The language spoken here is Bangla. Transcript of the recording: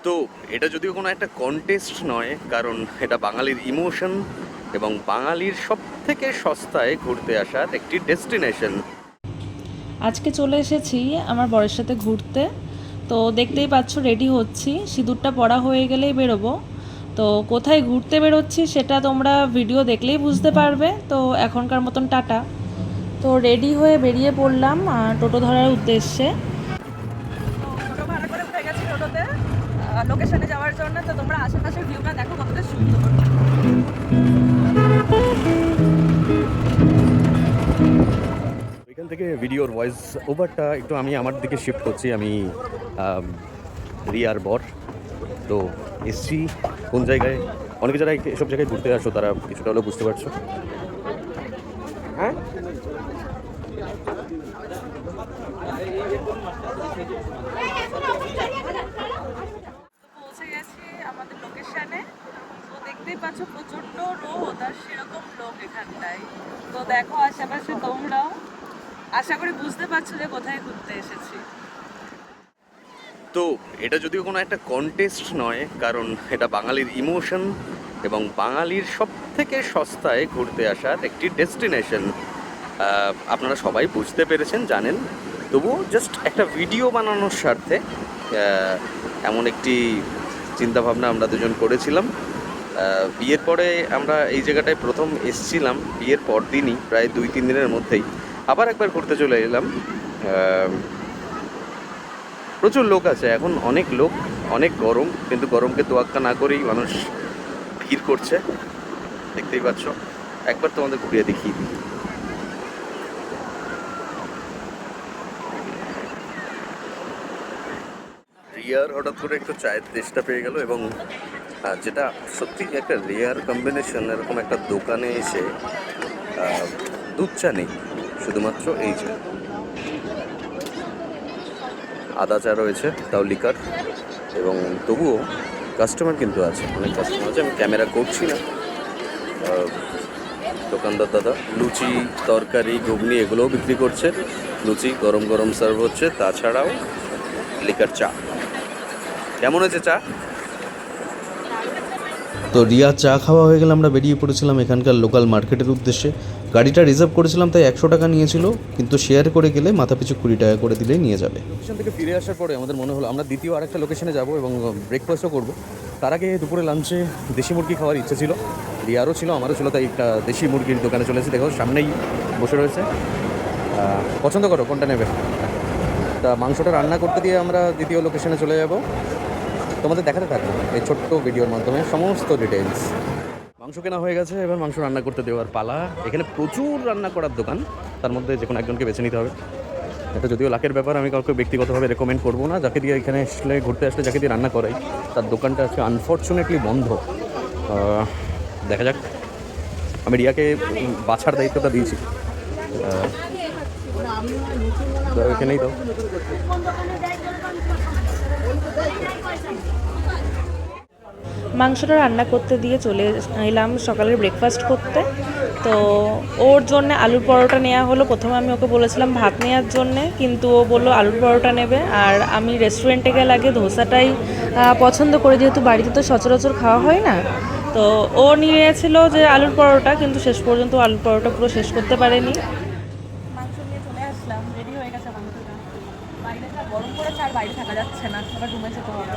তো এটা যদিও কোনো একটা কন্টেস্ট নয়, কারণ এটা বাঙালির ইমোশন এবং বাঙালির সব থেকে সস্তায় ঘুরতে আসার একটি ডেস্টিনেশন। আজকে চলে এসেছি আমার বরের সাথে ঘুরতে। তো দেখতেই পাচ্ছ রেডি হচ্ছি, সিঁদুরটা পরা হয়ে গেলেই বেরোবো। তো কোথায় ঘুরতে বেরোচ্ছি সেটা তোমরা ভিডিও দেখলেই বুঝতে পারবে। তো এখনকার মতন টাটা। তো রেডি হয়ে বেরিয়ে পড়লাম টোটো ধরার উদ্দেশ্যে। টোটো ভাড়া করে উঠে গেছি টোটোতে লোকেশনে যাওয়ার জন্য। তো তোমরা আশেপাশের ভিউটা দেখো কতটা সুন্দর। এখান থেকে ভিডিওর ভয়েস ওভারটা একটু আমি আমার দিকে শিফট করছি। আমি রিয়ার বর। তো এসছি কোন জায়গায়, অনেকে যারা এসব জায়গায় ঘুরতে আসো তারা কিছুটা হলেও বুঝতে পারছো। হ্যাঁ, পৌঁছে গেছি আমাদের লোকেশনে। তো দেখতেই পাচ্ছ প্রচন্ড রোদ আর সেরকম লোক এখানটায়। তো দেখো আশেপাশে তোমরাও, আশা করি বুঝতে পারছো যে কোথায় ঘুরতে এসেছি। তো এটা যদিও কোনো একটা কন্টেস্ট নয়, কারণ এটা বাঙালির ইমোশন এবং বাঙালির সব থেকে সস্তায় ঘুরতে আসার একটি ডেস্টিনেশন। আপনারা সবাই বুঝতে পেরেছেন, জানেন, তবুও জাস্ট একটা ভিডিও বানানোর স্বার্থে এমন একটি চিন্তাভাবনা আমরা দুজন করেছিলাম। বিয়ের পরে আমরা এই জায়গাটায় প্রথম এসছিলাম, বিয়ের পর দিনই প্রায় 2-3 দিনের মধ্যেই আবার একবার ঘুরতে চলে এলাম। প্রচুর লোক আছে এখন, অনেক লোক, অনেক গরম, কিন্তু গরমকে তোয়াক্কা না করেই মানুষ ভিড় করছে, দেখতেই পাচ্ছ। একবার তোমাদের ঘুরিয়ে দেখিয়ে দিই। রিয়ার হঠাৎ করে একটু চায়ের তেষ্টা পেয়ে গেল, এবং যেটা সত্যি একটা রেয়ার কম্বিনেশন, এরকম একটা দোকানে এসে দুধ চা নেই, শুধুমাত্র এই যে আদা চা রয়েছে, তাও লিকার, এবং তবুও কাস্টমার কিন্তু আছে, অনেক কাস্টমার আছে। আমি ক্যামেরা করছি না। দোকানদার দাদা লুচি, তরকারি, ঘুগনি এগুলোও বিক্রি করছে। লুচি গরম গরম সার্ভ হচ্ছে, তাছাড়াও লিকার চা। কেমন হয়েছে চা? তো রিয়া চা খাওয়া হয়ে গেলে আমরা বেরিয়ে পড়েছিলাম এখানকার লোকাল মার্কেটের উদ্দেশ্যে। গাড়িটা রিজার্ভ করেছিলাম, তাই 100 টাকা নিয়েছিল, কিন্তু শেয়ার করে গেলে মাথা পিছু 20 টাকা করে দিলেই নিয়ে যাবে। লোকেশন থেকে ফিরে আসার পরে আমাদের মনে হলো আমরা দ্বিতীয় আরেকটা লোকেশনে যাব এবং ব্রেকফাস্টও করব। তার আগে দুপুরে লাঞ্চে দেশি মুরগি খাওয়ার ইচ্ছে ছিল, রিয়ারও ছিল, আমারও ছিল, তাই একটা দেশি মুরগির দোকানে চলেছি। দেখো সামনেই বসে রয়েছে। পছন্দ করো কোনটা নেবে? তা মাংসটা রান্না করতে দিয়ে আমরা দ্বিতীয় লোকেশনে চলে যাব। তোমাদের দেখাতে থাকবো এই ছোট্ট ভিডিওর মাধ্যমে সমস্ত ডিটেলস। মাংস কেনা হয়ে গেছে, এবার মাংস রান্না করতে দেওয়ার পালা। এখানে প্রচুর রান্না করার দোকান, তার মধ্যে যে কোনো একজনকে বেছে নিতে হবে। এটা যদিও লাখের ব্যাপার, আমি কাউকে ব্যক্তিগতভাবে রেকমেন্ড করবো না। যাকে দিয়ে এখানে আসলে ঘুরতে আসলে যাকে দিয়ে রান্না করাই, তার দোকানটা আজকে আনফর্চুনেটলি বন্ধ। দেখা যাক। আমি রিয়াকে বাছার দায়িত্বটা দিয়েছি, এখানেই তো। মাংসটা রান্না করতে দিয়ে চলে এলাম সকালের ব্রেকফাস্ট করতে। তো ওর জন্য আলুর পরোটা নেওয়া হলো। প্রথমে আমি ওকে বলেছিলাম ভাত নেওয়ার জন্যে, কিন্তু ও বললো আলুর পরোটা নেবে। আর আমি রেস্টুরেন্টে গেলে আগে ধোসাটাই পছন্দ করি, যেহেতু বাড়িতে তো সচরাচর খাওয়া হয় না। তো ও নিয়েছিল যে আলুর পরোটা, কিন্তু শেষ পর্যন্ত আলুর পরোটা পুরো শেষ করতে পারেনি। মাংস নিয়ে চলে আসলাম, রেডি হয়ে গেছে মাংসটা। বাইরেটা গরম করেছে আর বাইরে থাকা যাচ্ছে না, আবার রুমে যেতে হবে।